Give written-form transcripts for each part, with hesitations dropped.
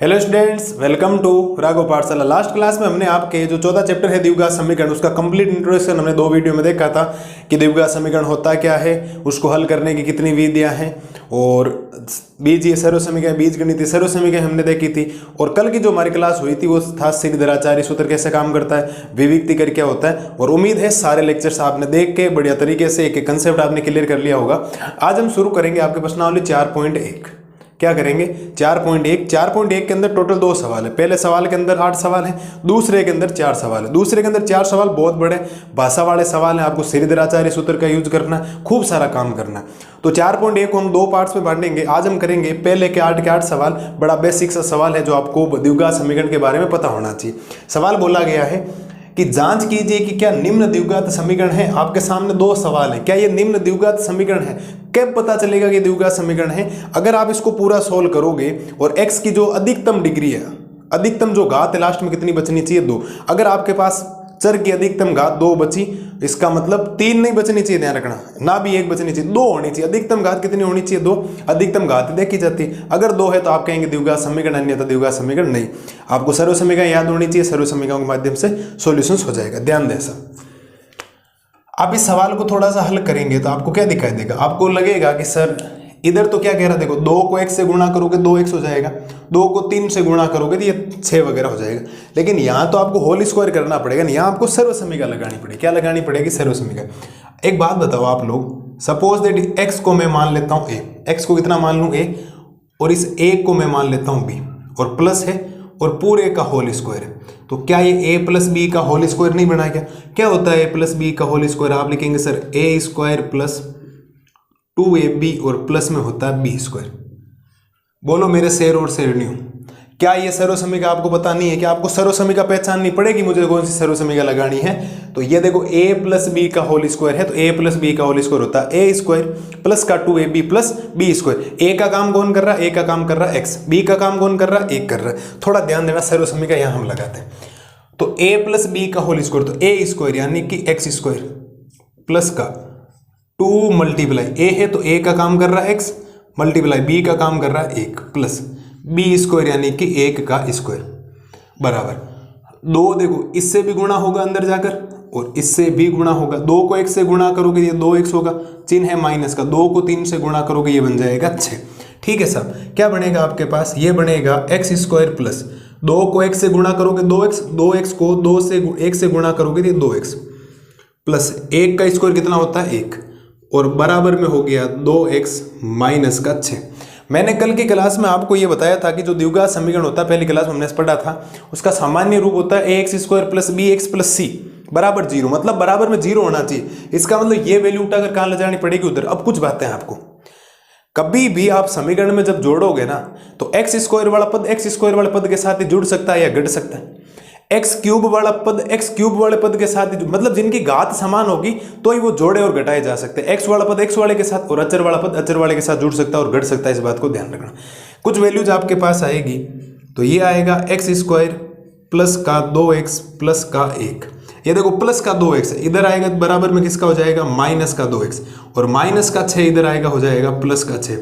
Hello students, welcome to Raghav Pathshala. Last class में हमने आपके जो 14 चैप्टर है द्विघात समीकरण, उसका कंप्लीट इंट्रोडक्शन हमने 2 वीडियो में देखा था कि द्विघात समीकरण होता क्या है, उसको हल करने की कितनी विधियां हैं, और बीजीय सर्व समीकरण, बीजगणितीय सर्व समीकरण हमने देखी थी। और कल की जो हमारी क्लास हुई थी वो था श्रीधराचार्य सूत्र कैसे काम करता है, विविक्तिकर क्या होता है। और उम्मीद है सारे लेक्चर्स आपने देख के बढ़िया तरीके से एक कंसेप्ट आपने क्लियर कर लिया होगा। आज हम शुरू करेंगे आपके प्रश्नावली 4.1। क्या करेंगे 4.1 के अंदर टोटल 2 सवाल है। पहले सवाल के अंदर 8 सवाल है, दूसरे के अंदर 4 सवाल है। दूसरे के अंदर 4 सवाल बहुत बड़े भाषा वाले सवाल हैं, आपको श्रीधराचार्य सूत्र का यूज करना है, खूब सारा काम करना है। तो 4.1 को हम 2 पार्ट्स में बांटेंगे। आज हम करेंगे पहले के 8 सवाल, बड़ा बेसिक सा सवाल है जो आपको द्विघात समीकरण के बारे में पता होना चाहिए। सवाल बोला गया है कि जांच कीजिए कि क्या निम्न द्विघात समीकरण है। आपके सामने 2 सवाल हैं, क्या ये निम्न द्विघात समीकरण है। कैसे पता चलेगा कि द्विघात समीकरण है? अगर आप इसको पूरा सोल्व करोगे और x की जो अधिकतम डिग्री है, अधिकतम जो घात है लास्ट में कितनी बचनी चाहिए, 2। अगर आपके पास चर की अधिकतम घात 2 बची, इसका मतलब 3 नहीं बचनी चाहिए, ध्यान रखना, ना भी 1 बचनी चाहिए, 2 होनी चाहिए। अधिकतम घात कितनी होनी चाहिए? 2। अधिकतम घात देखी जाती है, अगर 2 है तो आप कहेंगे द्विघात समीकरण, अन्यथा द्विघात समीकरण नहीं। आपको सर्व समीकरण याद होनी चाहिए, सर्व समीकरणों के माध्यम से सॉल्यूशंस हो जाएगा। ध्यान दें सब। आप इस सवाल को थोड़ा सा हल करेंगे तो आपको क्या दिखाई देगा, आपको लगेगा कि सर इधर तो क्या कह रहा है, देखो 2 को 1 से गुणा करोगे 2x हो जाएगा, 2 को 3 से गुणा करोगे तो ये 6 वगैरह हो जाएगा। लेकिन यहाँ तो आपको होल स्क्वायर करना पड़ेगा ना, यहाँ आपको सर्व समीकरण लगानी पड़ेगी। क्या लगानी पड़ेगी? सर्व समीकरण। एक बात बताओ आप लोग, सपोज दैट x को मैं मान लेता हूँ a, x को कितना मान लूँ a, और इस a को मैं मान लेता हूँ b, और प्लस है और पूरे का होल स्क्वायर है, तो क्या ये a प्लस बी का होल स्क्वायर नहीं बना? क्या होता है a प्लस बी का होल स्क्वायर? आप लिखेंगे sir a square plus 2ab और प्लस में होता है b स्क्वायर। बोलो मेरे शेर और शेरनियों, क्या ये सर्व समीकरण आपको पता नहीं है? क्या आपको सर्व समीकरण पहचाननी पड़ेगी? मुझे कौन सी सर्व समीकरण लगानी है? तो ये देखो a प्लस बी का होल स्क्वायर है, तो a प्लस बी का होल स्क्वायर होता है a स्क्वायर प्लस का 2ab plus b square. a का काम कौन कर रहा है? a का काम कर रहा है x, b का काम कौन कर रहा है? 1 कर रहा है। थोड़ा ध्यान देना, सर्व समीकरण यहाँ हम लगाते हैं। तो a प्लस बी का होल स्क्वायर, तो a स्क्वायर यानी कि x स्क्वायर प्लस का 2 मल्टीप्लाई a है तो a का काम कर रहा है x, मल्टीप्लाई b का काम कर रहा है 1, प्लस b स्क्वायर यानी कि 1 का स्क्वायर बराबर 2। देखो इससे भी गुणा होगा अंदर जाकर और इससे भी गुणा होगा। 2 को 1 से गुणा करोगे ये 2x होगा, चिन्ह है माइनस का। 2 को 3 से गुणा करोगे ये बन जाएगा 6। ठीक है साहब, क्या बनेगा आपके पास? ये बनेगा x स्क्वायर प्लस 2 को 1 से गुणा करोगे 2x, 2x को 2 से 1 से गुणा करोगे तो 2x प्लस 1 का स्क्वायर कितना होता है? 1, और बराबर में हो गया 2x माइनस का 6। मैंने कल की क्लास में आपको ये बताया था कि जो द्विघात समीकरण होता है, पहली क्लास में हमने पढ़ा था, उसका सामान्य रूप होता है ax square plus bx plus c बराबर 0। मतलब बराबर में 0 होना चाहिए। इसका मतलब ये वैल्यू उठाकर कहाँ ले जानी पड़ेगी? उधर। अब कुछ बातें हैं आपको, कभी भी आप समीकरण में जब जोड़ोगे ना तो x स्क्वायर वाला पद x स्क्वायर वाले पद के साथ ही जुड़ सकता है या घट सकता है। x क्यूब वाला पद x क्यूब वाले पद के साथ, मतलब जिनकी घात समान होगी तो ही वो जोड़े और घटाए जा सकते हैं। x वाला पद x वाले के साथ और अचर वाला पद अचर वाले के साथ जुड़ सकता है और घट सकता है, इस बात को ध्यान रखना। कुछ वैल्यूज आपके पास आएगी, तो ये आएगा x स्क्वायर प्लस का 2x प्लस का 1। ये देखो प्लस का 2x इधर आएगा, बराबर में किसका हो जाएगा? माइनस का 2x, और माइनस का 6 इधर आएगा, हो जाएगा प्लस का 6,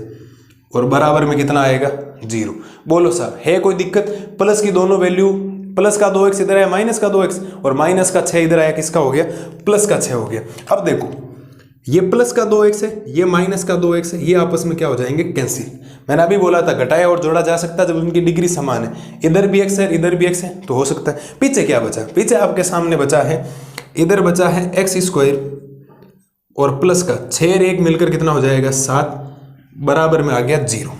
और बराबर में कितना आएगा? 0। बोलो साहब है कोई दिक्कत? प्लस की दोनों वैल्यू, प्लस का 2x इधर आया, माइनस का 2x, और माइनस का 6 इधर आया, किसका हो गया? प्लस का 6 हो गया। अब देखो ये प्लस का 2x है, ये माइनस का 2x है, ये आपस में क्या हो जाएंगे? कैंसिल। मैंने अभी बोला था घटाया और जोड़ा जा सकता है जब उनकी डिग्री समान है। इधर भी x है इधर भी x है तो हो सकता है। पीछे क्या बचा? पीछे आपके सामने बचा है, इधर बचा है x स्क्वायर और प्लस का 6 और 1 मिलकर कितना हो जाएगा? 7, बराबर में आ गया 0।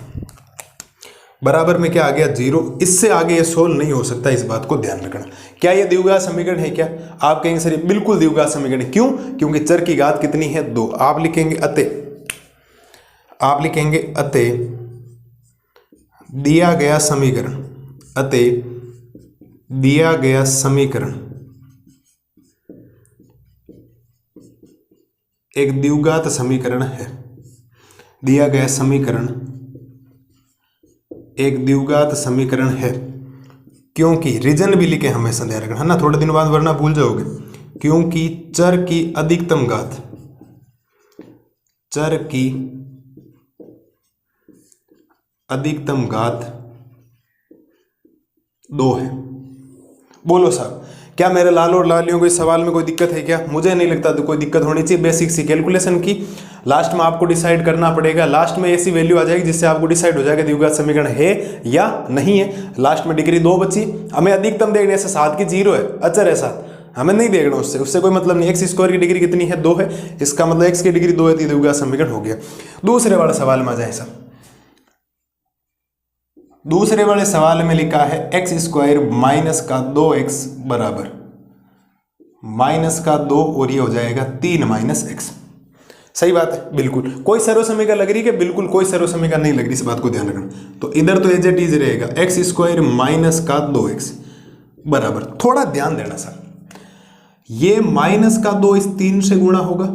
बराबर में क्या आ गया? 0। इससे आगे ये सोल्व नहीं हो सकता, इस बात को ध्यान रखना। क्या ये द्विघात समीकरण है? क्या आप कहेंगे सर ये बिल्कुल द्विघात समीकरण है। क्यों? क्योंकि चर की घात कितनी है? 2। आप लिखेंगे अतः, आप लिखेंगे अतः दिया गया समीकरण, अतः दिया गया समीकरण एक द्विघात समीकरण है। दिया गया समीकरण एक द्विघात समीकरण है, क्योंकि रीजन भी लिखे हमेशा ध्यान रखना है ना, थोड़े दिन बाद वरना भूल जाओगे। क्योंकि चर की अधिकतम घात, चर की अधिकतम घात 2 है। बोलो साहब, क्या मेरे लाल और लालियों को इस सवाल में कोई दिक्कत है क्या? मुझे नहीं लगता तो कोई दिक्कत होनी चाहिए। बेसिक सी कैलकुलेशन की लास्ट में आपको डिसाइड करना पड़ेगा। लास्ट में ऐसी वैल्यू आ जाएगी जिससे आपको डिसाइड हो जाएगा द्विघात समीकरण है या नहीं है। लास्ट में डिग्री 2 बची, हमें अधिकतम देखने से 7 की 0 है, अचर है 7, हमें नहीं देखना उससे कोई मतलब नहीं। एक्स स्क्वायर की डिग्री कितनी है? 2 है, इसका मतलब एक्स की डिग्री 2 है तो द्विघात समीकरण हो गया। दूसरे वाले सवाल में आ जाए सर। दूसरे वाले सवाल में लिखा है एक्स स्क्वायर माइनस का 2x बराबर माइनस का 2 और ये हो जाएगा 3 माइनस एक्स। सही बात है, बिल्कुल। कोई सर्व समीकरण लग रही है? बिल्कुल कोई सर्व समीकरण नहीं लग रही, इस बात को ध्यान रखना। तो इधर तो एज इट इज रहेगा एक्स स्क्वायर माइनस का 2x बराबर, थोड़ा ध्यान देना सर, ये माइनस का 2 इस 3 से गुणा होगा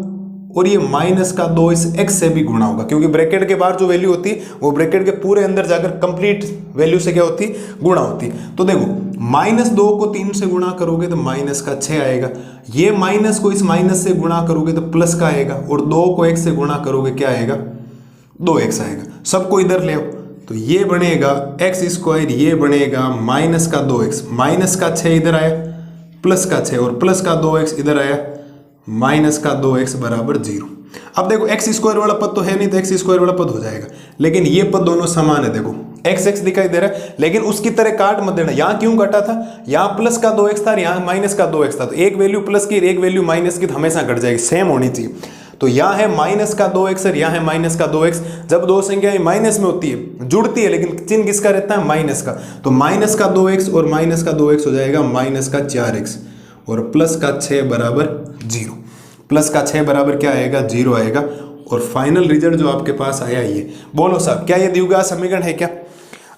और ये माइनस का 2 इस x से भी गुणा होगा, क्योंकि ब्रैकेट के बाहर जो वैल्यू होती है वो ब्रैकेट के पूरे अंदर जाकर कंप्लीट वैल्यू से क्या होती है? गुणा होती है। तो देखो, माइनस 2 को 3 से गुणा करोगे तो माइनस का 6 आएगा, ये माइनस को इस माइनस से गुणा करोगे तो प्लस का आएगा, और 2 को x से गुणा करोगे क्या आएगा? 2x आएगा। सबको इधर ले आओ तो ये बनेगा एक्स स्क्वायर, ये बनेगा माइनस का 2x, माइनस का 6 इधर आया, प्लस का 6 और प्लस का 2x इधर आया, माइनस का 2x बराबर 0। अब देखो एक्स स्क्वायर वाला पद तो है नहीं तो एक्स स्क्वायर वाला पद हो जाएगा, लेकिन ये पद दोनों समान है। देखो एक्स एक्स दिखाई दे रहा है, लेकिन उसकी तरह काट मत देना। यहाँ क्यों कटा था? यहाँ प्लस का 2x था और यहाँ माइनस का 2x था, तो एक वैल्यू प्लस की एक वैल्यू माइनस की तो हमेशा घट जाएगी, सेम होनी चाहिए। तो यहाँ है माइनस का 2x और यहाँ है माइनस का 2x। जब दो संख्याएं माइनस में होती है, जुड़ती है, लेकिन चिन्ह किसका रहता है? माइनस का। तो माइनस का 2x और माइनस का 2x हो जाएगा माइनस का 4x और प्लस का 6 बराबर 0। प्लस का 6 बराबर क्या आएगा? 0 आएगा। और फाइनल रिजल्ट जो आपके पास आया ये, बोलो साहब क्या ये द्विघात समीकरण है क्या?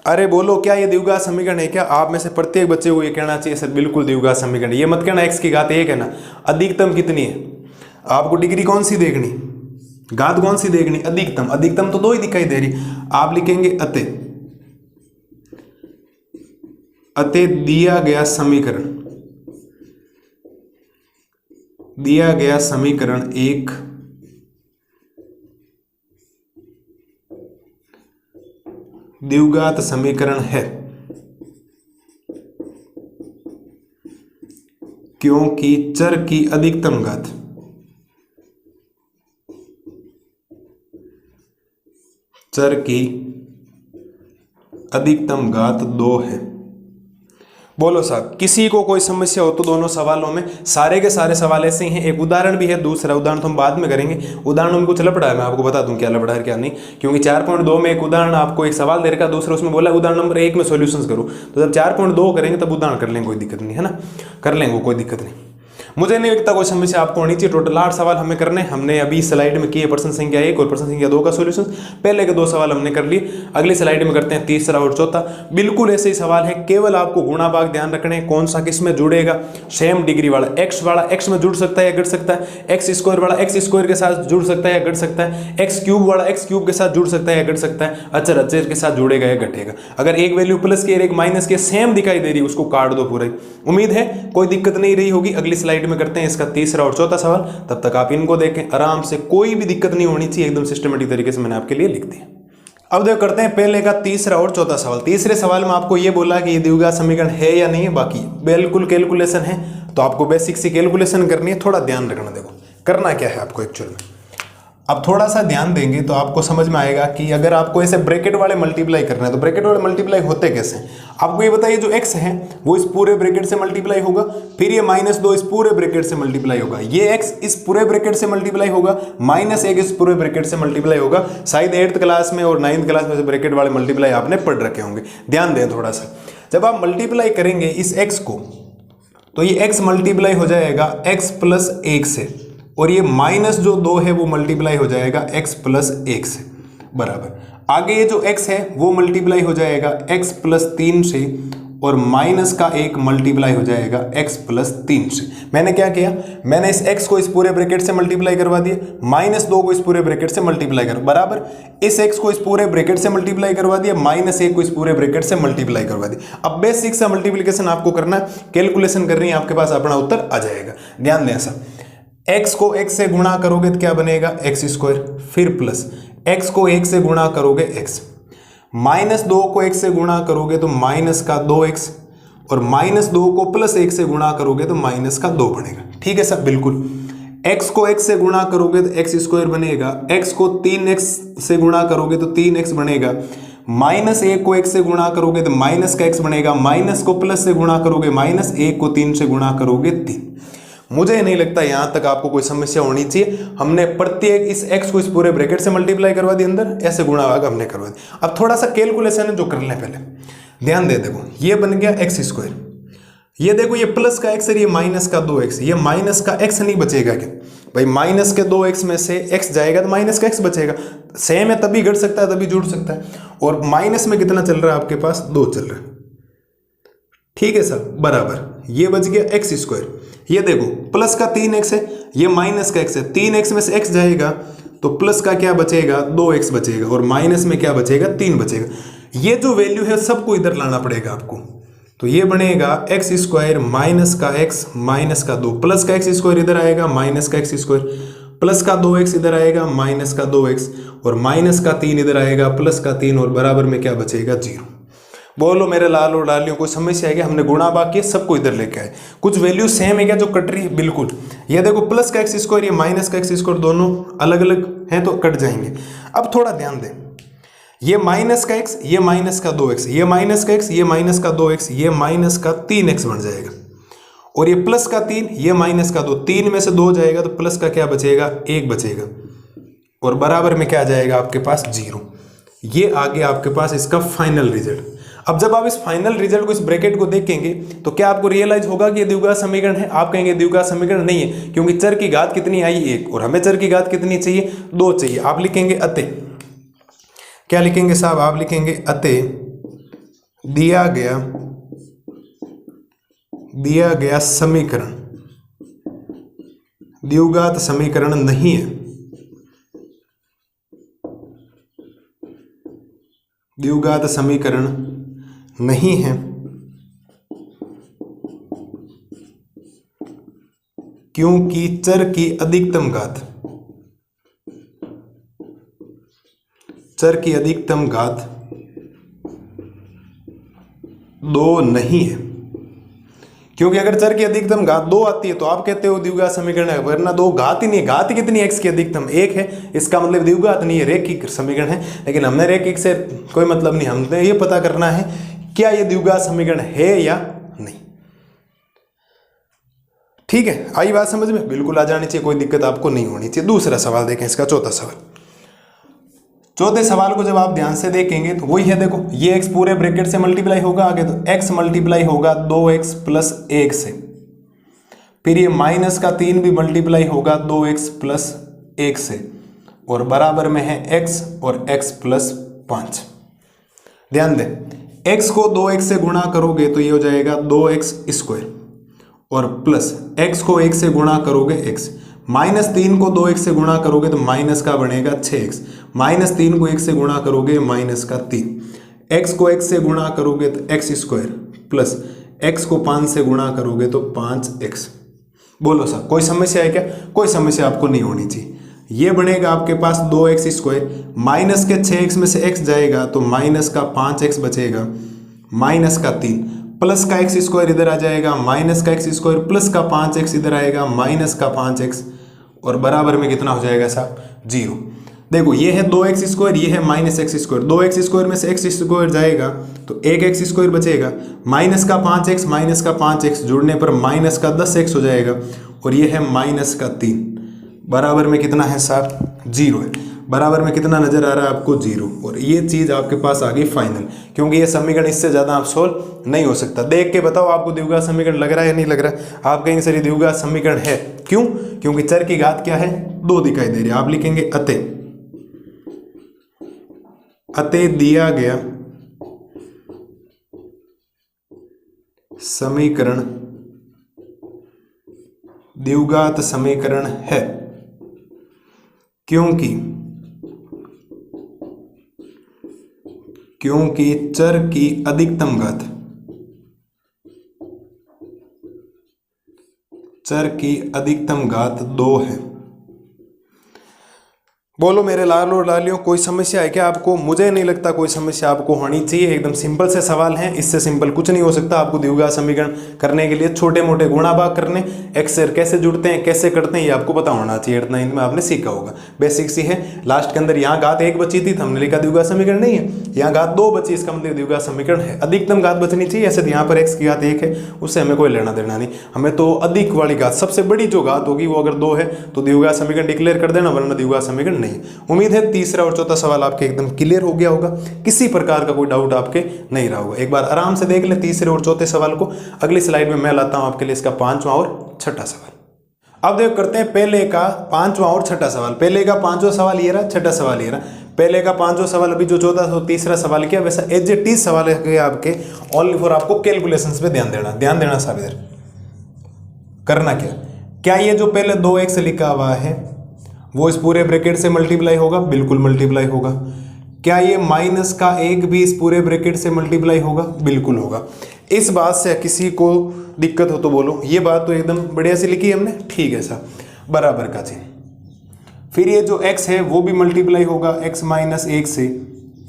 अरे बोलो, क्या ये द्विघात समीकरण है क्या? आप में से प्रत्येक बच्चे को ये कहना चाहिए सर बिल्कुल द्विघात समीकरण। ये मत कहना x की घात 1 है ना। अधिकतम कितनी है? आपको डिग्री कौन सी देखनी, घात कौन सी देखनी? अधिकतम। अधिकतम तो 2 ही दिखाई दे रही। आप लिखेंगे अतः दिया गया समीकरण एक द्विघात समीकरण है क्योंकि चर की अधिकतम घात अधिकतम घात 2 है। बोलो साहब, किसी को कोई समस्या हो तो दोनों सवालों में, सारे के सारे सवाल ऐसे ही हैं। एक उदाहरण भी है, दूसरा उदाहरण तो हम बाद में करेंगे। उदाहरणों में कुछ लफड़ा है, मैं आपको बता दूं क्या लफड़ा है क्या नहीं, क्योंकि 4.2 में एक उदाहरण आपको एक सवाल दे रखा, दूसरा उसमें बोला उदाहरण नंबर 1 में सॉल्यूशंस करो। तो जब 4.2 करेंगे तब उदाहरण कर लेंगे, कोई दिक्कत नहीं है ना, कर लेंगे, कोई दिक्कत नहीं। मुझे नहीं लगता कोई समस्या आपको होनी चाहिए। टोटल 8 सवाल हमें करने, हमने अभी स्लाइड में किए प्रश्न संख्या 1 और प्रश्न संख्या 2 का सॉल्यूशन। पहले के 2 सवाल हमने कर लिए, अगली स्लाइड में करते हैं तीसरा और चौथा। बिल्कुल ऐसे ही सवाल है, केवल आपको गुणा भाग ध्यान रखने, कौन सा किस में जुड़ेगा। सेम डिग्री वाला x में जुड़ सकता है या घट सकता है, एक्स स्क्वायर वाला x स्क्वायर के साथ जुड़ सकता है या घट सकता है, एक्स क्यूब वाला x क्यूब के साथ जुड़ सकता है या घट सकता है, अचर अचर के साथ जुड़ेगा या घटेगा। अगर एक वैल्यू प्लस की और एक माइनस की सेम दिखाई दे रही है, उसको काट दो पूरा। उम्मीद है कोई दिक्कत नहीं रही होगी। अगली स्लाइड में करते हैं इसका तीसरा और चौथा सवाल, तब तक आप इनको देखें आराम से, कोई भी दिक्कत नहीं होनी चाहिए, एकदम सिस्टमेटिक तरीके से मैंने आपके लिए लिख दिया। अब देखो करते हैं पहले का तीसरा और चौथा सवाल। तीसरे सवाल में आपको ये बोला कि ये द्विघात समीकरण है या नहीं है, बाकी बिल्कुल कैलकुलेशन है, तो आपको बेसिक सी कैलकुलेशन करनी है, थोड़ा ध्यान रखना। देखो करना क्या है आपको एक्चुअल में, अब थोड़ा सा ध्यान देंगे तो आपको समझ में आएगा कि अगर आपको ऐसे ब्रैकेट वाले मल्टीप्लाई करना है तो ब्रैकेट वाले मल्टीप्लाई होते कैसे। आपको ये बताइए, जो x है वो इस पूरे ब्रैकेट से मल्टीप्लाई होगा, फिर ये -2 इस पूरे ब्रैकेट से मल्टीप्लाई होगा, ये x इस पूरे ब्रैकेट से मल्टीप्लाई होगा, -1 इस पूरे ब्रैकेट से मल्टीप्लाई होगा। शायद 8th क्लास में और 9th क्लास में से ब्रैकेट वाले मल्टीप्लाई आपने पढ़ रखे होंगे। ध्यान दें थोड़ा सा, जब आप मल्टीप्लाई करेंगे इस x को तो ये x मल्टीप्लाई हो जाएगा x + 1 से, और ये माइनस जो 2 है वो मल्टीप्लाई हो जाएगा x + 1 से बराबर। आगे ये जो x है वो मल्टीप्लाई हो जाएगा x + 3 से, और माइनस का 1 मल्टीप्लाई हो जाएगा x + 3 से। मैंने क्या किया, मैंने इस x को इस पूरे ब्रैकेट से मल्टीप्लाई करवा दिया, -2 को इस पूरे ब्रैकेट से मल्टीप्लाई कर बराबर, इस x को इस पूरे ब्रैकेट से मल्टीप्लाई करवा दिया, -1 को इस पूरे ब्रैकेट से मल्टीप्लाई करवा दिया। अब बेसिक सा मल्टीप्लिकेशन आपको करना है, कैलकुलेशन करनी है, आपके पास अपना उत्तर आ जाएगा। ध्यान दें ऐसा, x को x से गुणा करोगे तो क्या बनेगा x², फिर प्लस x को 1 से गुणा करोगे x, -2 को x से गुणा करोगे तो -2x, और -2 को +1 से गुणा करोगे तो -2 बनेगा। ठीक है सर, बिल्कुल। x को x से गुणा करोगे तो x² बनेगा, x को 3x से गुणा करोगे तो 3x बनेगा, -1 को x से गुणा करोगे तो माइनस का x बनेगा, माइनस को प्लस से गुणा करोगे, -1 को 3 से गुणा करोगे 3। मुझे नहीं लगता यहां तक आपको कोई समस्या होनी चाहिए। हमने प्रत्येक इस x को इस पूरे ब्रैकेट से मल्टीप्लाई करवा दी, अंदर ऐसे गुणा भाग हमने करवा दी। अब थोड़ा सा कैलकुलेशन है जो कर लें, पहले ध्यान दे। देखो ये बन गया x², ये देखो ये प्लस का x है, ये माइनस का 2x, ये माइनस का x नहीं बचेगा क्या भाई? माइनस के 2x में से x जाएगा तो माइनस का x बचेगा। सेम है तभी घट सकता है, तभी जुड़ सकता है। और माइनस में कितना चल रहा है आपके पास? 2 चल रहा है। ठीक है सर, बराबर ये बच गया x²। ये देखो प्लस का 3x है, ये माइनस का x है, 3x में से x जाएगा तो प्लस का क्या बचेगा? 2x बचेगा, और माइनस में क्या बचेगा? 3 बचेगा। ये जो वैल्यू है सबको इधर लाना पड़ेगा आपको, तो ये बनेगा x² माइनस का x माइनस का 2, प्लस का x² इधर आएगा, माइनस का x², प्लस का 2x इधर आएगा, माइनस का 2x, और माइनस का 3 इधर आएगा, प्लस का 3, और बराबर में क्या बचेगा? 0। बोलो मेरे लाल और लालियों, कोई समस्या है क्या? हमने गुणा भाग किया, सबको इधर लेके आए। कुछ वैल्यू सेम है क्या जो कट रही है? बिल्कुल। ये देखो प्लस का x², ये माइनस का x², दोनों अलग अलग हैं तो कट जाएंगे। अब थोड़ा ध्यान दें, ये माइनस का x, ये माइनस का 2x, ये माइनस का x, ये माइनस का 2x, ये माइनस का 3x बन जाएगा, और ये प्लस का 3, ये माइनस का 2, 3 में से 2 जाएगा तो प्लस का क्या बचेगा? 1 बचेगा, और बराबर में क्या जाएगा आपके पास? 0। ये आ गया आपके पास इसका फाइनल रिजल्ट। अब जब आप इस फाइनल रिजल्ट को, इस ब्रैकेट को देखेंगे तो क्या आपको रियलाइज होगा कि ये द्विघात समीकरण है? आप कहेंगे द्विघात समीकरण नहीं है, क्योंकि चर की घात कितनी आई? 1, और हमें चर की घात कितनी चाहिए? 2 चाहिए। आप लिखेंगे अतः, क्या लिखेंगे साहब? आप लिखेंगे अतः दिया गया समीकरण द्विघात समीकरण नहीं है, द्विघात समीकरण नहीं है, क्योंकि चर की अधिकतम घात 2 नहीं है। क्योंकि अगर चर की अधिकतम घात 2 आती है तो आप कहते हो द्विघात समीकरण है, वरना 2 घात ही नहीं है। घात कितनी है? x की अधिकतम 1 है, इसका मतलब द्विघात नहीं है, रैखिक समीकरण है। लेकिन हमने रैखिक से कोई मतलब नहीं, हमने ये पता करना है क्या ये द्विघात समीकरण है या नहीं। ठीक है, आई बात समझ में? बिल्कुल आ जानी चाहिए, कोई दिक्कत आपको नहीं होनी चाहिए। दूसरा सवाल देखें, इसका चौथा सवाल। चौथे सवाल को जब आप ध्यान से देखेंगे तो वही है, देखो ये x पूरे ब्रैकेट से मल्टीप्लाई होगा आगे, तो x मल्टीप्लाई होगा 2x प्लस 1 से, फिर ये माइनस का 3 भी मल्टीप्लाई होगा 2x प्लस 1 से, और बराबर में है x और x प्लस 5। ध्यान दें, x को 2x से गुणा करोगे तो ये हो जाएगा 2x², और प्लस x को 1 से गुणा करोगे x, -3 को 2x से गुणा करोगे तो माइनस का बनेगा 6x, -3 को 1 से गुणा करोगे माइनस का 3, x को 1 से गुणा करोगे तो x², प्लस x को 5 से गुणा करोगे तो 5x। बोलो सर कोई समस्या है क्या? कोई समस्या आपको नहीं होनी चाहिए। ये बनेगा आपके पास 2x², माइनस के 6x में से x जाएगा तो माइनस का 5x बचेगा, माइनस का 3, प्लस का x² इधर आ जाएगा, माइनस का x² प्लस का 5x इधर आएगा, माइनस का 5x, और बराबर में कितना हो जाएगा साहब? 0। देखो ये है 2x², ये है -x², 2x² में से x² जाएगा तो 1x² बचेगा, माइनस का 5x जुड़ने पर माइनस का 10x हो जाएगा, और ये है माइनस का 3, बराबर में कितना है साहब? 0 है। बराबर में कितना नजर आ रहा है आपको? 0। और ये चीज आपके पास आ गई फाइनल, क्योंकि ये समीकरण इससे ज्यादा आप सोल्व नहीं हो सकता। देख के बताओ आपको द्विघात समीकरण लग रहा है या नहीं लग रहा है? आप कहेंगे सर ये द्विघात समीकरण है, क्यों? क्योंकि चर की घात क्या है? 2 दिखाई दे रही है। आप लिखेंगे अतः दिया गया समीकरण द्विघात समीकरण है, क्योंकि चर की अधिकतम घात 2 है। बोलो मेरे लाल और लालियों, कोई समस्या है क्या आपको? मुझे नहीं लगता कोई समस्या आपको होनी चाहिए। एकदम सिंपल से सवाल हैं, इससे सिंपल कुछ नहीं हो सकता। आपको द्विघात समीकरण करने के लिए छोटे मोटे गुणा भाग करने, एक्सेर कैसे जुड़ते हैं कैसे करते हैं ये आपको पता होना चाहिए। इतना इनमें आपने सीखा होगा, बेसिक सी है। लास्ट के अंदर यहाँ घात 1 बची थी तो हमने लिखा द्विघात समीकरण नहीं है, यहाँ घात 2 बची, इसका मतलब द्विघात समीकरण है। अधिकतम घात बचनी चाहिए। ऐसे यहाँ पर x की घात 1 है, उससे हमें कोई लेना देना नहीं। हमें तो अधिक वाली घात, सबसे बड़ी जो घात होगी वो अगर 2 है तो द्विघात समीकरण डिक्लेयर कर देना, वरना द्विघात समीकरण नहीं। उम्मीद है तीसरा और चौथा सवाल आपके एकदम क्लियर हो गया होगा, किसी प्रकार का कोई डाउट आपके नहीं रहा होगा। एक बार आराम से देख ले तीसरे और चौथे सवाल को। अगली स्लाइड में मैं लाता हूं आपके लिए इसका 5वां और छठा सवाल। अब देख करते हैं पहले का 5वां और छठा सवाल। पहले का 5वां सवाल ये रहा, छठा सवाल ये रहा। पहले का 5वां सवाल अभी जो चौथा तो तीसरा सवाल किया, वैसा एज ए टी सवाल है आपके। ओनली फॉर आपको कैलकुलेशंस पे ध्यान देना साहब। इधर करना क्या ये जो पहले 2x लिखा हुआ है वो इस पूरे ब्रैकेट से मल्टीप्लाई होगा? बिल्कुल मल्टीप्लाई होगा। क्या ये माइनस का 1 भी इस पूरे ब्रैकेट से मल्टीप्लाई होगा? बिल्कुल होगा। इस बात से किसी को दिक्कत हो तो बोलो। ये बात तो एकदम बढ़िया सी लिखी है हमने, ठीक है साहब। बराबर का चिन्ह, फिर ये जो x है वो भी मल्टीप्लाई होगा x माइनस 1 से,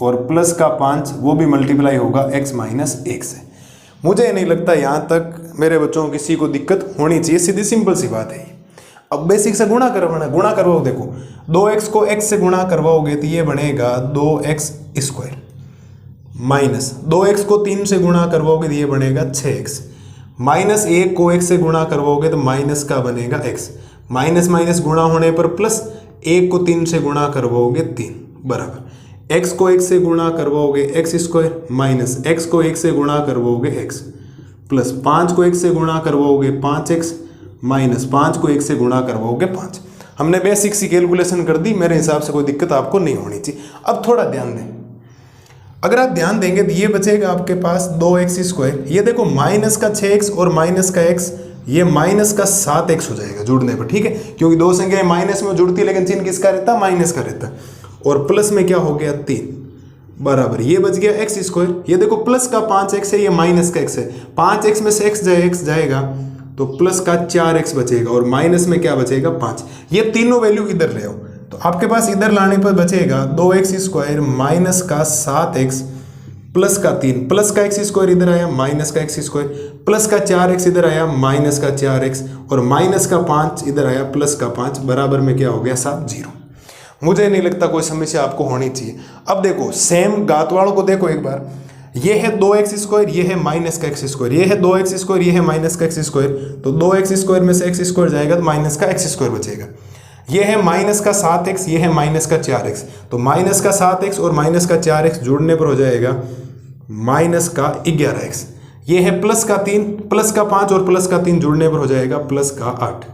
और प्लस का 5 वो भी मल्टीप्लाई होगा x माइनस 1 से। मुझे नहीं लगता यहाँ तक मेरे बच्चों को किसी को दिक्कत होनी चाहिए। सीधी सिंपल सी बात है। अब बेसिक से गुणा करवाओ। देखो 2x को x से गुणा करवाओगे तो ये बनेगा 2x स्क्वायर, माइनस 2x को 3 से गुणा करवाओगे तो ये बनेगा 6x, माइनस 1 को x से गुणा करवाओगे तो माइनस का बनेगा x, माइनस माइनस गुणा होने पर प्लस, 1 को 3 से गुणा करवाओगे 3, बराबर x को 1 से गुणा करवाओगे x स्क्वायर, माइनस x को 1 से गुणा करवाओगे x, प्लस 5 को 1 से गुणा करवाओगे 5x, माइनस 5 को 1 से गुणा करवाओगे 5। हमने बेसिक सी कैलकुलेशन कर दी। मेरे हिसाब से कोई दिक्कत आपको नहीं होनी चाहिए। अब थोड़ा ध्यान दें, अगर आप ध्यान देंगे तो ये बचेगा आपके पास 2x स्क्वायर। ये देखो माइनस का 6x और माइनस का x, ये माइनस का 7x हो जाएगा जुड़ने पर, ठीक है, क्योंकि दो संख्याएं माइनस में जुड़ती है लेकिन चिन्ह किसका रहता है? माइनस का रहता है। और प्लस में क्या हो गया 3, बराबर ये बच गया x स्क्वायर। ये देखो प्लस का 5x है, ये माइनस का x है, 5x में से x जाएगा तो प्लस का 4x बचेगा, और माइनस में क्या बचेगा 5। ये तीनों वैल्यू इधर ले आओ तो आपके पास इधर लाने पर बचेगा 2x स्क्वायर माइनस का 7x प्लस का 3, प्लस का x स्क्वायर इधर आया, माइनस का x स्क्वायर, प्लस का 4x इधर आया, माइनस का 4x, और माइनस का 5 इधर आया, प्लस का 5, बराबर में क्या हो गया 7, 0। मुझे नहीं लगता कोई समस्या आपको होनी चाहिए। अब देखो सेम घात वालों को देखो एक बार। ये है 2x स्क्वायर, ये है माइनस का x स्क्वायर, ये है 2x स्क्वायर, ये है माइनस का x स्क्वायर, तो 2x स्क्वायर में से x स्क्वायर जाएगा तो माइनस का x स्क्वायर बचेगा। ये है माइनस का 7x, ये है माइनस का 4x, तो माइनस का 7x और माइनस का 4x जुड़ने पर हो जाएगा माइनस का 11x। ये है प्लस का 3, प्लस का 5 और प्लस का 3 जुड़ने पर हो जाएगा प्लस का 8,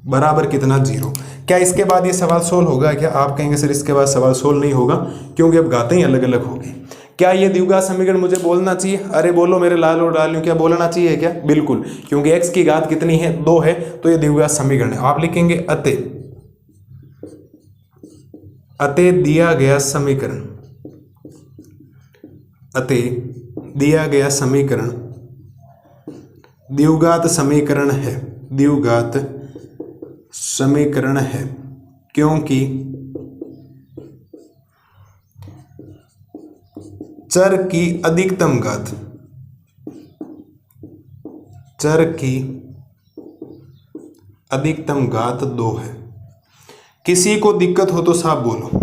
बराबर कितना 0। क्या इसके बाद ये सवाल सोल्व होगा? क्या आप कहेंगे सर इसके बाद सवाल सोल्व नहीं होगा क्योंकि अब घातें ही अलग अलग होगी। क्या ये द्विघात समीकरण मुझे बोलना चाहिए? अरे बोलो मेरे लाल और लालियों, क्या बोलना चाहिए क्या? बिल्कुल, क्योंकि x की घात कितनी है? 2 है, तो ये द्विघात समीकरण है। आप लिखेंगे अतः दिया गया समीकरण, अतः दिया गया समीकरण द्विघात समीकरण है, द्विघात समीकरण है क्योंकि चर की अधिकतम घात, चर की अधिकतम घात 2 है। किसी को दिक्कत हो तो साहब बोलो।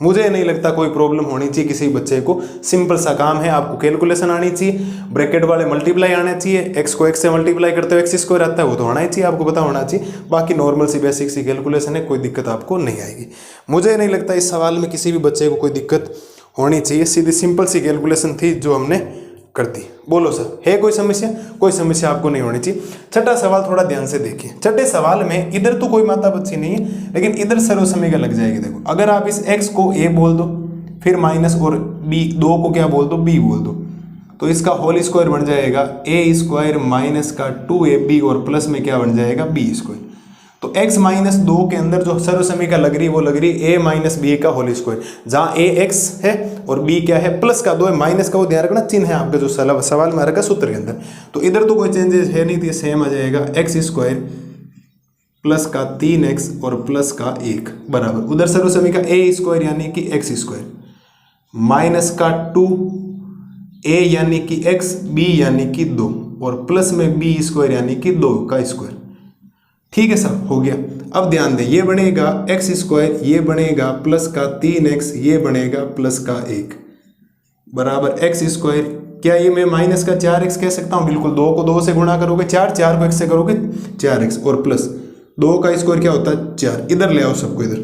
मुझे नहीं लगता कोई प्रॉब्लम होनी चाहिए किसी बच्चे को। सिंपल सा काम है, आपको कैलकुलेशन आनी चाहिए, ब्रैकेट वाले मल्टीप्लाई आने चाहिए, x को x से मल्टीप्लाई करते हो x स्क्वायर आता है वो तो आना ही चाहिए, आपको पता होना चाहिए। बाकी नॉर्मल सी बेसिक सी कैलकुलेशन है, कोई दिक्कत आपको नहीं आएगी। मुझे नहीं लगता इस सवाल में किसी भी बच्चे को कोई दिक्कत होनी चाहिए। सीधी सिंपल सी कैलकुलेशन थी जो हमने कर दी। बोलो सर है कोई समस्या? कोई समस्या आपको नहीं होनी चाहिए। छठा सवाल थोड़ा ध्यान से देखिए। छठे सवाल में इधर तो कोई माता बच्ची नहीं है, लेकिन इधर सर्व समीकरण लग जाएगी। देखो अगर आप इस x को a बोल दो, फिर माइनस और b, 2 को क्या बोल दो? b बोल दो, तो इसका होल स्क्वायर बन जाएगा a स्क्वायर माइनस का 2ab और प्लस में क्या बन जाएगा? b square. तो x माइनस 2 के अंदर जो सर्व समीकरण लग रही है वो लग रही है a माइनस बी का होल स्क्वायर, जहाँ a x है और b क्या है? प्लस का 2 है, माइनस का वो ध्यान रखना चिन्ह है आपका जो सवाल में आ रखा सूत्र के अंदर। तो इधर तो कोई चेंजेस है नहीं, तो ये सेम आ जाएगा x स्क्वायर प्लस का 3x और प्लस का 1 बराबर, उधर सर्व समीकरण ए स्क्वायर यानी कि एक्स स्क्वायर माइनस का 2a यानी कि x, b यानी कि 2 और प्लस में b स्क्वायर यानी कि 2 का स्क्वायर। ठीक है सब हो गया। अब ध्यान दें, ये बनेगा एक्स स्क्वायर, ये बनेगा प्लस का 3x, ये बनेगा प्लस का 1 बराबर एक्स स्क्वायर। क्या ये मैं माइनस का 4x कह सकता हूँ? बिल्कुल। 2 को 2 से गुणा करोगे 4, 4 को x से करोगे 4x और प्लस 2 का स्क्वायर क्या होता है 4। इधर ले आओ सबको इधर,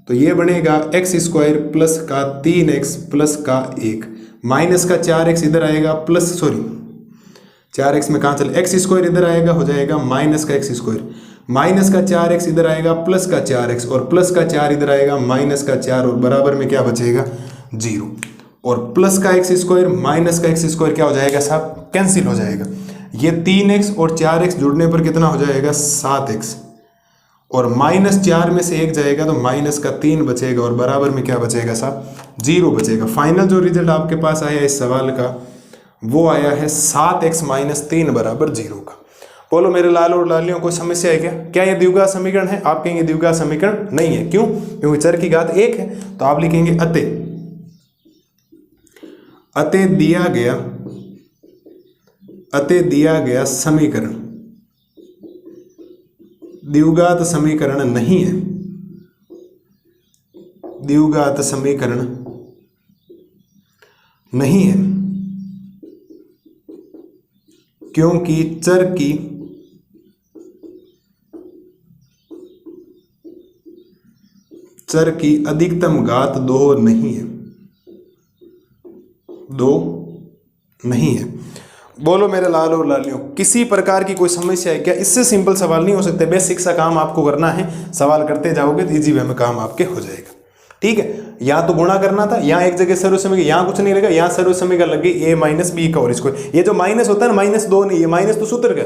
तो ये बनेगा एक्स स्क्वायर प्लस का 3x प्लस का 1 माइनस का 4x इधर आएगा प्लस 4x में कहाँ चले, एक्स स्क्वायर इधर आएगा हो जाएगा माइनस का एक्स स्क्वायर, माइनस का 4x इधर आएगा प्लस का 4x और प्लस का 4 इधर आएगा माइनस का 4 और बराबर में क्या बचेगा 0 और प्लस का एक्स स्क्वायर माइनस का एक्स स्क्वायर क्या हो जाएगा साहब, कैंसिल हो जाएगा। ये 3x और 4x जुड़ने पर कितना हो जाएगा 7x और माइनस 4 में से 1 जाएगा तो माइनस का 3 बचेगा और बराबर में क्या बचेगा साहब 0 बचेगा। फाइनल जो रिजल्ट आपके पास आया इस सवाल का वो आया है 7x माइनस 3 बराबर 0 का। बोलो मेरे लाल और लालियों कोई समस्या है क्या? क्या ये द्विघात समीकरण है? आप कहेंगे द्विघात समीकरण नहीं है। क्यों? क्योंकि चर की घात 1 है। तो आप लिखेंगे अतः दिया गया समीकरण द्विघात समीकरण नहीं है, द्विघात समीकरण नहीं है क्योंकि चर की अधिकतम घात 2 नहीं है, 2 नहीं है। बोलो मेरे लाल और लालियों किसी प्रकार की कोई समस्या है क्या? इससे सिंपल सवाल नहीं हो सकते। बेसिक सा काम आपको करना है, सवाल करते जाओगे तो इजी वे में काम आपके हो जाएगा। ठीक है, यहाँ तो गुणा करना था, यहाँ एक जगह सर्व समीकरण, यहाँ कुछ नहीं लगा, यहाँ सर्व समीकरण लग गई a माइनस बी का और स्क्वायर। ये जो माइनस होता है ना, -2 नहीं, ये माइनस तो सूत्र का।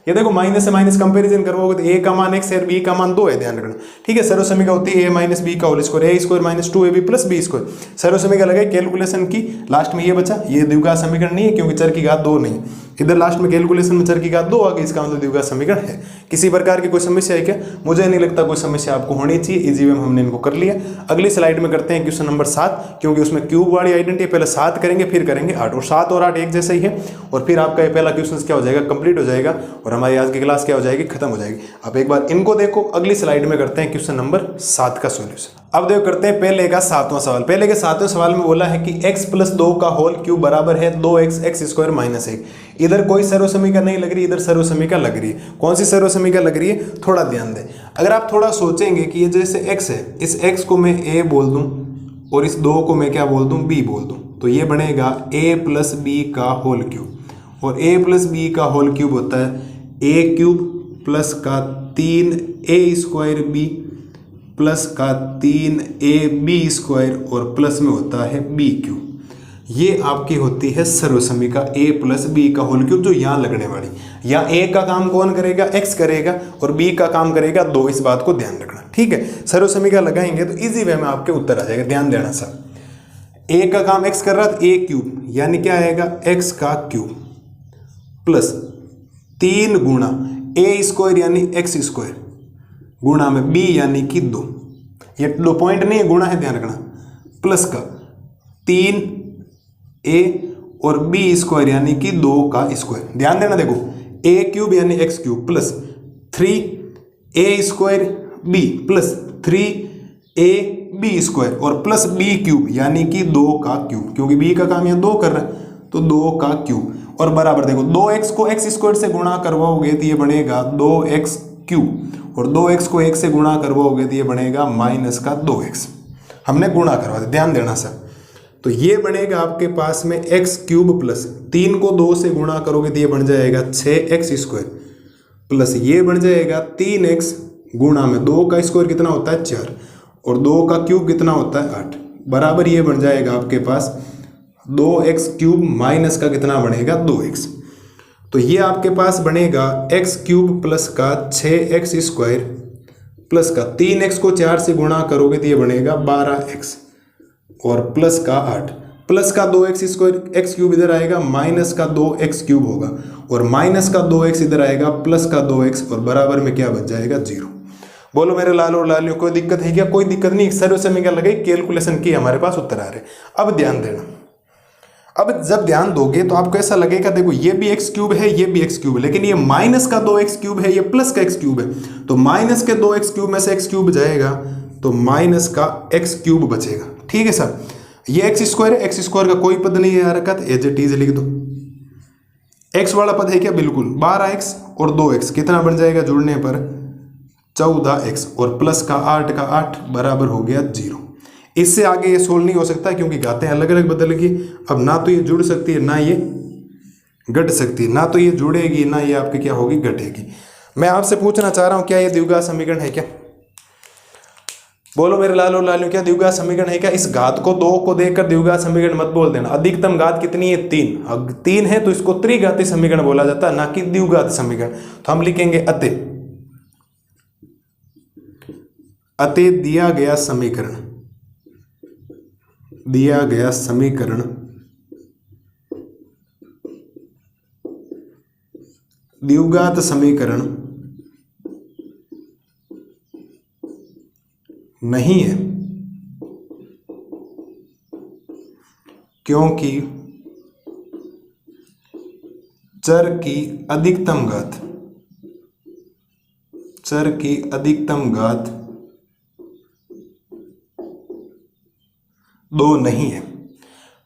ये देखो माइनस से माइनस कंपैरिजन करवाओगे तो a का मान x है, b का मान 2 है, ध्यान रखना। ठीक है, सर्व समीकरण होती है a माइनस बी का whole square, a square minus 2ab plus b square. सर्व समीकरण लगाई, कैलकुलेशन की, लास्ट में ये बचा। ये द्विघात समीकरण नहीं है क्योंकि चर की घात 2 नहीं। इधर लास्ट में कैलकुलेशन में चर की घात 2 आ गई, इसका मतलब द्विघात समीकरण है। किसी प्रकार की कोई समस्या है क्या? मुझे नहीं लगता कोई समस्या आपको होनी चाहिए। इजी वे में हमने इनको कर लिया। अगली स्लाइड में करते हैं क्वेश्चन नंबर 7, क्योंकि उसमें क्यूब वाली आइडेंटिटी पहले 7 करेंगे फिर करेंगे 8, और 7 और 8 एक जैसे ही है। और फिर आपका ये पहला क्वेश्चन क्या हो जाएगा, कंप्लीट हो जाएगा और हमारी आज की क्लास क्या हो जाएगी, खत्म हो जाएगी। आप एक बार इनको देखो, अगली स्लाइड में करते हैं क्वेश्चन नंबर 7 का सोल्यूशन। अब देखो करते हैं पहले का 7वां सवाल। पहले के 7वें सवाल में बोला है कि x प्लस 2 का होल क्यूब बराबर है 2x एक्स स्क्वायर माइनस 1। इधर कोई सर्व समीकरण नहीं लग रही, इधर सर्व समीकरण लग रही है। कौन सी सर्व समीकरण लग रही है? थोड़ा ध्यान दें। अगर आप थोड़ा सोचेंगे कि ये जैसे x है, इस x को मैं a बोल दूं और इस 2 को मैं क्या बोल दूं, b बोल दूं, तो ये बनेगा a प्लस बी का होल क्यूब। और a प्लस बी का होल क्यूब होता है a क्यूब प्लस का 3a स्क्वायर b प्लस का 3ab स्क्वायर और प्लस में होता है b क्यूब। ये आपकी होती है सर्व समीकरण a प्लस बी का होल क्यूब, जो यहाँ लगने वाली। यहाँ a का काम कौन करेगा, x करेगा, और b का काम करेगा 2। इस बात को ध्यान रखना। ठीक है, सर्व समीकरण लगाएंगे तो इजी वे में आपके उत्तर आ जाएगा। ध्यान देना सब। a का काम x कर रहा था, a क्यूब यानी क्या आएगा x का क्यूब प्लस 3 गुणा a स्क्वायर यानी x स्क्वायर गुणा में b यानी कि 2। ये 2 पॉइंट नहीं है, गुणा है, ध्यान रखना, प्लस का 3a और b स्क्वायर यानी कि 2 का स्क्वायर। ध्यान देना, देखो a क्यूब यानी x cube plus 3a square b plus 3ab square और प्लस b क्यूब यानी कि 2 का क्यूब, क्योंकि b का काम यहाँ 2 कर रहा है तो 2 का क्यूब। और बराबर देखो 2x को x स्क्वायर से गुणा करवाओगे तो ये बनेगा 2x क्यूब, और 2x को 1 से गुणा करवाओगे तो ये बनेगा माइनस का 2x। हमने गुणा करवा दिया, ध्यान देना सर। तो ये बनेगा आपके पास में x क्यूब प्लस 3 को 2 से गुणा करोगे तो ये बन जाएगा 6x स्क्वायर प्लस ये बन जाएगा 3x गुणा में 2 का स्क्वायर कितना होता है 4 और 2 का क्यूब कितना होता है 8 बराबर ये बन जाएगा आपके पास 2x क्यूब माइनस का कितना बनेगा 2x। तो ये आपके पास बनेगा x क्यूब प्लस का 6x स्क्वायर प्लस का 3x को 4 से गुणा करोगे तो ये बनेगा 12x और प्लस का 8 प्लस का 2x स्क्वायर एक्स क्यूब इधर आएगा, माइनस का 2x क्यूब होगा, और माइनस का 2x इधर आएगा, प्लस का 2x, और बराबर में क्या बच जाएगा 0। बोलो मेरे लाल और लालियों, कोई दिक्कत है क्या? कोई दिक्कत नहीं। सर्व समीकरण लगाई, कैलकुलेशन की, हमारे पास उत्तर आ रहे। अब ध्यान देना, अब जब ध्यान दोगे तो आपको ऐसा लगेगा, देखो ये भी एक्स क्यूब है, ये भी एक्स क्यूब है, लेकिन ये माइनस का 2x क्यूब है, ये प्लस का एक्स क्यूब है, तो माइनस के 2x क्यूब में से एक्स क्यूब जाएगा तो माइनस का एक्स क्यूब बचेगा। ठीक है सर, ये एक्स स्क्वायर है, एक्स स्क्वायर का कोई पद नहीं है यार, एज इट इज लिख दो। एक्स वाला पद है क्या? बिल्कुल। 12x और 2x कितना बन जाएगा जुड़ने पर? 14x, और प्लस का 8 बराबर हो गया 0। इससे आगे ये सोल्व नहीं हो सकता क्योंकि घातें अलग अलग बदल गई। अब ना तो ये जुड़ सकती है, ना ये घट सकती है, ना तो ये जुड़ेगी, ना ये आपकी क्या होगी, घटेगी। मैं आपसे पूछना चाह रहा हूं, क्या ये द्विघात समीकरण है क्या? बोलो मेरे लालो लालियों, क्या द्विघात समीकरण है क्या? इस घात को 2 को देखकर द्विघात समीकरण मत बोल देना। अधिकतम घात कितनी है? 3। अब 3 है तो इसको त्रिघाती समीकरण बोला जाता है, ना कि द्विघात समीकरण। तो हम लिखेंगे अतः दिया गया समीकरण द्विघात समीकरण नहीं है, क्योंकि चर की अधिकतम घात 2 नहीं है।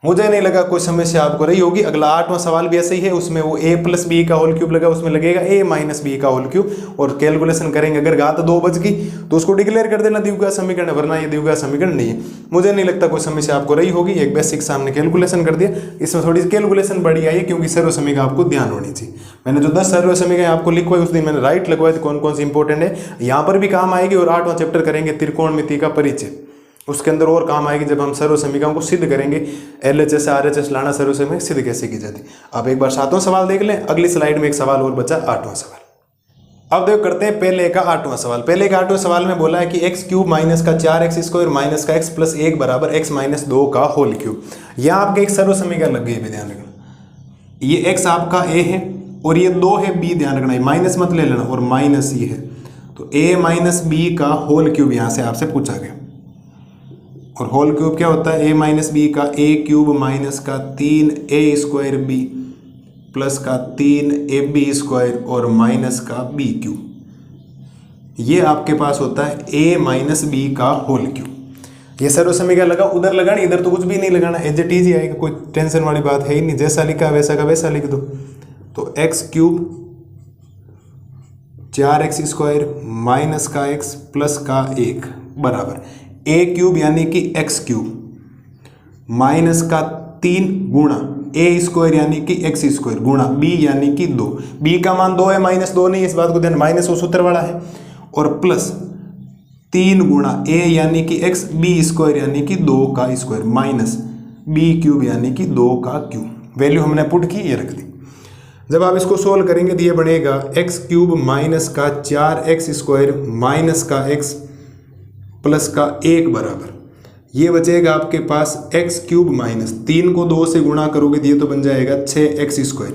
मुझे नहीं लगा कोई समस्या आपको रही होगी। अगला 8वां सवाल भी ऐसे ही है, उसमें वो a प्लस बी का होल क्यूब लगा, उसमें लगेगा a माइनस बी का होल क्यूब, और कैलकुलेशन करेंगे। अगर घात 2 बच गई तो उसको डिक्लेयर कर देना द्विघात समीकरण, वरना ये द्विघात समीकरण नहीं है। मुझे नहीं लगता कोई समस्या आपको रही होगी। एक बेसिक सामने कैलकुलेशन कर दिया, इसमें थोड़ी सी कैलकुलेशन बड़ी आई है क्योंकि सर्व समीकरण आपको ध्यान होनी चाहिए। मैंने जो 10 सर्व समीकरण आपको लिखवाई उस दिन मैंने राइट लगवाए थे, कौन कौन सी इंपॉर्टेंट है, यहाँ पर भी काम आएगी। और 8वां चैप्टर करेंगे त्रिकोणमिति का परिचय, उसके अंदर और काम आएगी जब हम सर्व समीकरण को सिद्ध करेंगे। LHS RHS लाना सर्व समीकरण सिद्ध कैसे की जाती। आप एक बार 7वां सवाल देख लें, अगली स्लाइड में एक सवाल और बचा, 8वां सवाल। अब देखो करते हैं पहले का 8वां सवाल। पहले का 8वां सवाल में बोला है कि एक्स क्यूब माइनस का 4x स्क्वायर माइनस का x प्लस 1 बराबर x माइनस 2 का होल क्यूब। यहाँ आपके एक सर्व समीकरण लग गई है, ध्यान रखना। ये x आपका a है और ये 2 है b, ध्यान रखना, माइनस मत ले लेना, और माइनस ये है, तो a माइनस बी का होल क्यूब यहाँ से आपसे पूछा गया। और होल क्यूब क्या होता है? a माइनस बी का a क्यूब माइनस का 3a स्क्वायर b प्लस का 3ab स्क्वायर और माइनस का b क्यूब। ये आपके पास होता है a माइनस बी का होल क्यूब। ये सर्व समीकरण लगा, उधर लगाना, इधर तो कुछ भी नहीं लगाना, एज इट इज ही आएगा, कोई टेंशन वाली बात है ही नहीं। जैसा लिखा वैसा का वैसा लिख दो। तो x cube 4x square minus का x प्लस का 1 बराबर a क्यूब यानी कि x क्यूब माइनस का 3 गुणा a स्क्वायर यानी कि x स्क्वायर गुणा b यानी कि 2। b का मान 2 है, माइनस 2 नहीं, इस बात को ध्यान, माइनस वो सूत्र वाला है, और प्लस 3 गुणा a यानी कि x, b स्क्वायर यानी कि 2 का स्क्वायर, माइनस b क्यूब यानी कि 2 का क्यूब। वैल्यू हमने पुट की, ये रख दी। जब आप इसको सोल्व करेंगे तो ये बनेगा x क्यूब माइनस का 4x स्क्वायर माइनस का x प्लस का 1 बराबर, ये बचेगा आपके पास x क्यूब माइनस 3 को 2 से गुणा करोगे तो ये तो बन जाएगा 6x स्क्वायर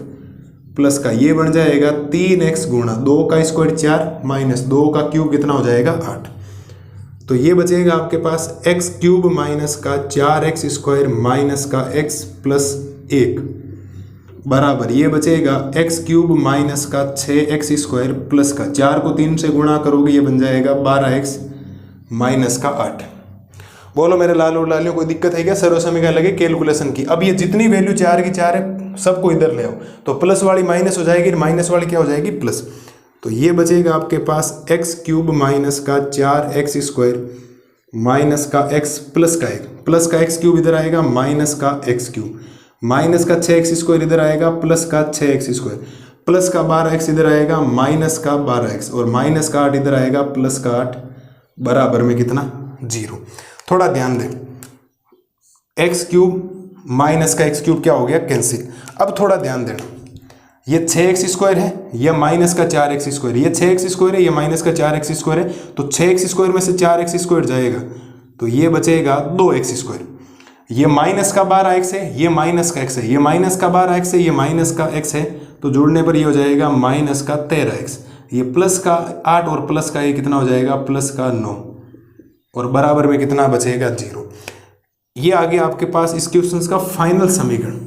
प्लस का ये बन जाएगा 3x गुणा 2 का स्क्वायर 4 माइनस 2 का क्यूब कितना हो जाएगा 8। तो ये बचेगा आपके पास x क्यूब माइनस का 4x स्क्वायर माइनस का x प्लस 1 बराबर, ये बचेगा x क्यूब माइनस का 6x स्क्वायर प्लस का 4 को 3 से गुणा करोगे ये बन जाएगा 12x माइनस का 8। बोलो मेरे लालो लालियों, कोई दिक्कत है क्या? सर्व समीकरण लगे कैलकुलेशन की। अब ये जितनी वैल्यू 4 की 4 है सबको इधर ले आओ, तो प्लस वाली माइनस हो जाएगी, माइनस वाली क्या हो जाएगी? प्लस। तो ये बचेगा आपके पास x क्यूब माइनस का 4x स्क्वायर माइनस का x प्लस का 1, प्लस का x क्यूब इधर आएगा माइनस का x क्यूब, माइनस का 6x स्क्वायर इधर आएगा प्लस का 6x स्क्वायर, प्लस का 12x इधर आएगा माइनस का 12x, और माइनस का 8 इधर आएगा प्लस का 8 बराबर में कितना? 0। थोड़ा ध्यान दें, x क्यूब माइनस का x क्यूब क्या हो गया? कैंसिल। अब थोड़ा ध्यान देना, ये 6x स्क्वायर है, यह माइनस का 4x स्क्वायर, ये 6x स्क्वायर है, ये माइनस का 4x स्क्वायर है, तो 6x स्क्वायर में से 4x स्क्वायर जाएगा तो ये बचेगा 2x स्क्वायर। ये माइनस का 12x है, ये माइनस का x है, ये माइनस का 12x है, ये माइनस का x है, तो जोड़ने पर ये हो जाएगा माइनस का 13x। ये प्लस का 8 और प्लस का ये कितना हो जाएगा, प्लस का 9, और बराबर में कितना बचेगा, 0। ये आ गया आपके पास इस क्वेश्चन का फाइनल समीकरण।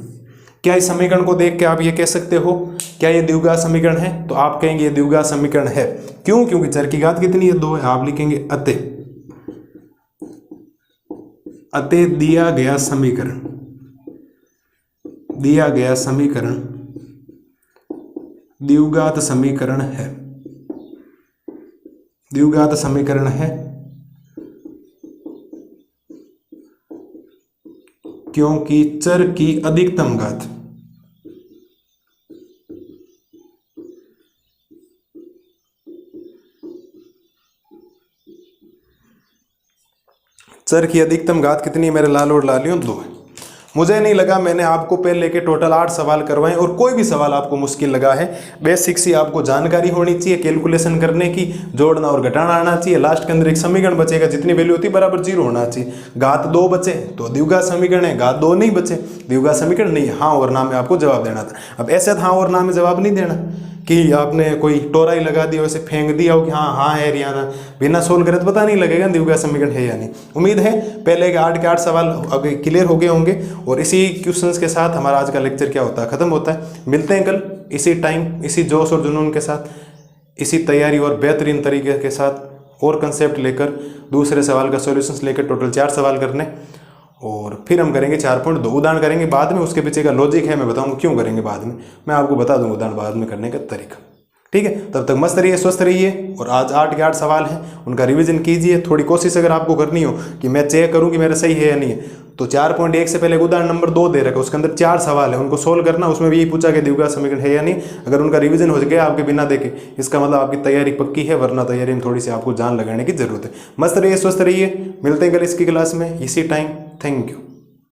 क्या इस समीकरण को देख के आप ये कह सकते हो क्या ये द्विघात समीकरण है? तो आप कहेंगे ये द्विघात समीकरण है। क्यों? क्योंकि चर की घात कितनी है, 2 है। आप लिखेंगे अतः दिया गया समीकरण द्विघात समीकरण है, द्विघात समीकरण है क्योंकि चर की अधिकतम घात कितनी है मेरे लाल और लालियों, 2 है। मुझे नहीं लगा, मैंने आपको पहले के टोटल 8 सवाल करवाए और कोई भी सवाल आपको मुश्किल लगा है। बेसिक सी आपको जानकारी होनी चाहिए कैलकुलेशन करने की, जोड़ना और घटाना आना चाहिए। लास्ट के अंदर एक समीकरण बचेगा, जितनी वैल्यू होती है बराबर 0 होना चाहिए। घात 2 बचे तो द्विघात समीकरण है, घात 2 नहीं बचे द्विघात समीकरण नहीं। हाँ और ना में आपको जवाब देना था। अब ऐसे हाँ और ना में जवाब नहीं देना कि आपने कोई टोराई लगा दिया, वैसे फेंक दिया हो कि हाँ हाँ है रियाना, बिना सोल्व करे तो पता नहीं लगेगा द्विघात समीकरण है या नहीं। उम्मीद है पहले के 8 के 8 सवाल अब क्लियर हो गए होंगे। और इसी क्वेश्चंस के साथ हमारा आज का लेक्चर क्या होता है, खत्म होता है। मिलते हैं कल इसी टाइम, इसी जोश और जुनून के साथ, इसी तैयारी और बेहतरीन तरीके के साथ और कंसेप्ट लेकर, दूसरे सवाल का सॉल्यूशंस लेकर टोटल 4 सवाल करने, और फिर हम करेंगे 4.2 उदाहरण करेंगे बाद में। उसके पीछे का लॉजिक है मैं बताऊंगा क्यों करेंगे बाद में, मैं आपको बता दूंगा उदाहरण बाद में करने का तरीका। ठीक है, तब तक मस्त रहिए, स्वस्थ रहिए। और आज 8 के 8 सवाल हैं, उनका रिवीजन कीजिए। थोड़ी कोशिश अगर आपको करनी हो कि मैं चेक करूं कि मेरा सही है या नहीं है, तो 4.1 से पहले उदाहरण नंबर 2 दे रखा है, उसके अंदर 4 सवाल है, उनको सोल्व करना। उसमें भी यही पूछा कि द्विघात समीकरण है या नहीं। अगर उनका रिवीजन हो गया आपके बिना देखे, इसका मतलब आपकी तैयारी पक्की है, वरना तैयारी में थोड़ी सी आपको जान लगाने की जरूरत है। मस्त रहिए, स्वस्थ रहिए। मिलते हैं कल इसकी क्लास में इसी टाइम। Thank you.